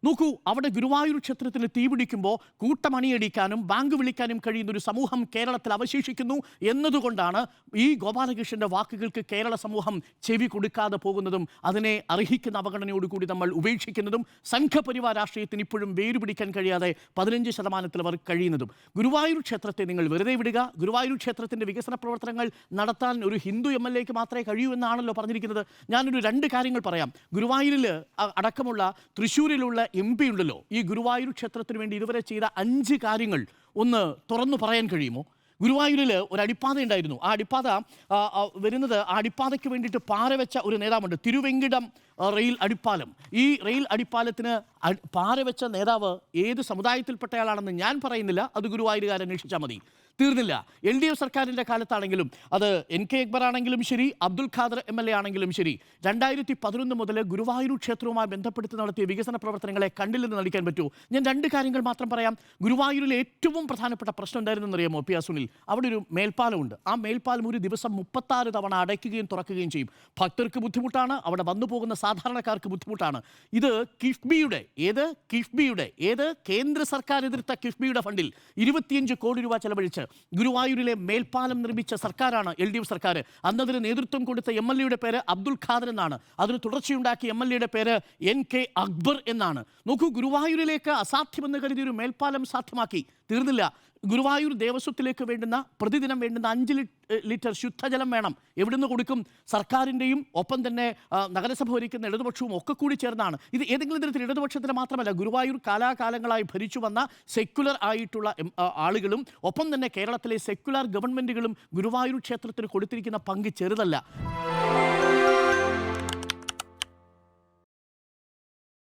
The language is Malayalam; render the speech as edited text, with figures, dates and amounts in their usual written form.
നോക്കൂ, അവിടെ ഗുരുവായൂർ ക്ഷേത്രത്തിന് തീപിടിക്കുമ്പോൾ കൂട്ടമണിയടിക്കാനും ബാങ്ക് വിളിക്കാനും കഴിയുന്ന ഒരു സമൂഹം കേരളത്തിൽ അവശേഷിക്കുന്നു എന്നതുകൊണ്ടാണ് ഈ ഗോപാലകൃഷ്ണന്റെ വാക്കുകൾക്ക് കേരള സമൂഹം ചെവി കൊടുക്കാതെ പോകുന്നതും അതിനെ അർഹിക്കുന്ന അവഗണനയോടുകൂടി നമ്മൾ ഉപേക്ഷിക്കുന്നതും സംഘപരിവാർ രാഷ്ട്രീയത്തിന് ഇപ്പോഴും വേരുപിടിക്കാൻ കഴിയാതെ 15% അവർ കഴിയുന്നതും. ഗുരുവായൂർ ക്ഷേത്രത്തെ നിങ്ങൾ വെറുതെ വിടുക. ഗുരുവായൂർ ക്ഷേത്രത്തിന്റെ വികസന പ്രവർത്തനങ്ങൾ നടത്താൻ ഒരു ഹിന്ദു MLA-ക്ക് മാത്രമേ കഴിയൂ എന്നാണല്ലോ പറഞ്ഞിരിക്കുന്നത്. ഞാനൊരു 2 കാര്യങ്ങൾ പറയാം. ഗുരുവായൂരിൽ അടക്കമുള്ള തൃശ്ശൂരിലുള്ള MP ഉണ്ടല്ലോ, ഈ ഗുരുവായൂർ ക്ഷേത്രത്തിന് വേണ്ടി ഇതുവരെ ചെയ്ത 5 കാര്യങ്ങൾ ഒന്ന് തുറന്നു പറയാൻ കഴിയുമോ? ഗുരുവായൂരിൽ ഒരു അടിപ്പാത ഉണ്ടായിരുന്നു. ആ അടിപ്പാത വരുന്നത്, ആ അടിപ്പാതയ്ക്ക് വേണ്ടിയിട്ട് പാറ വെച്ച ഒരു നേതാവുണ്ട്, തിരുവെങ്കിടം റെയിൽ അടിപ്പാലം. ഈ റെയിൽ അടിപ്പാലത്തിന് പാറ വെച്ച നേതാവ് ഏത് സമുദായത്തിൽപ്പെട്ടയാളാണെന്ന് ഞാൻ പറയുന്നില്ല, അത് ഗുരുവായൂരുകാരെ അന്വേഷിച്ചാൽ മതി. തീർന്നില്ല. LDF സർക്കാരിൻ്റെ കാലത്താണെങ്കിലും അത് NK അക്ബർ ആണെങ്കിലും ശരി, അബ്ദുൽ ഖാദർ MLA ആണെങ്കിലും ശരി, 2011 മുതൽ ഗുരുവായൂർ ക്ഷേത്രവുമായി ബന്ധപ്പെടുത്തി നടത്തിയ വികസന പ്രവർത്തനങ്ങളെ കണ്ടില്ലെന്ന് നടിക്കാൻ പറ്റുമോ? ഞാൻ 2 കാര്യങ്ങൾ മാത്രം പറയാം. ഗുരുവായൂരിലെ ഏറ്റവും പ്രധാനപ്പെട്ട പ്രശ്നം എന്തായിരുന്നെന്ന് അറിയാമോ പി. സുനിൽ? അവിടെ ഒരു മേൽപ്പാലമുണ്ട്. ആ മേൽപ്പാലം ഒരു ദിവസം 36 തവണ അടയ്ക്കുകയും തുറക്കുകയും ചെയ്യും. ഭക്തർക്ക് ബുദ്ധിമുട്ടാണ്, അവിടെ വന്നു പോകുന്ന സാധാരണക്കാർക്ക് ബുദ്ധിമുട്ടാണ്. ഇത് കിഫ്ബിയുടെ കേന്ദ്ര സർക്കാർ എതിർത്ത കിഫ്ബിയുടെ ഫണ്ടിൽ 25 കോടി രൂപ ചെലവഴിച്ച് ഗുരുവായൂരിലെ മേൽപ്പാലം നിർമ്മിച്ച സർക്കാരാണ് LDF സർക്കാർ. അന്നതിന് നേതൃത്വം കൊടുത്ത MLA-യുടെ പേര് അബ്ദുൽ ഖാദർ എന്നാണ്. അതിന് തുടർച്ചയുണ്ടാക്കിയ MLA-യുടെ പേര് NK അക്ബർ എന്നാണ്. നോക്കൂ, ഗുരുവായൂരിലേക്ക് അസാധ്യമെന്ന് കരുതിയ ഒരു മേൽപ്പാലം സാധ്യമാക്കി. തീർന്നില്ല. ഗുരുവായൂർ ദേവസ്വത്തിലേക്ക് പ്രതിദിനം വേണ്ടുന്ന 5 ലിറ്റർ ശുദ്ധജലം വേണം. എവിടുന്ന് കൊടുക്കും? സർക്കാരിൻ്റെയും ഒപ്പം തന്നെ നഗരസഭ ഭരിക്കുന്ന ഇടതുപക്ഷവും ഒക്കെ കൂടി ചേർന്നാണ്. ഇത് ഏതെങ്കിലും തരത്തിൽ ഇടതുപക്ഷത്തിന് മാത്രമല്ല, ഗുരുവായൂർ കാലാകാലങ്ങളായി ഭരിച്ചു വന്ന സെക്യുലർ ആയിട്ടുള്ള ആളുകളും ഒപ്പം തന്നെ കേരളത്തിലെ സെക്യുലർ ഗവൺമെൻറ്റുകളും ഗുരുവായൂർ ക്ഷേത്രത്തിന് കൊടുത്തിരിക്കുന്ന പങ്ക് ചെറുതല്ല.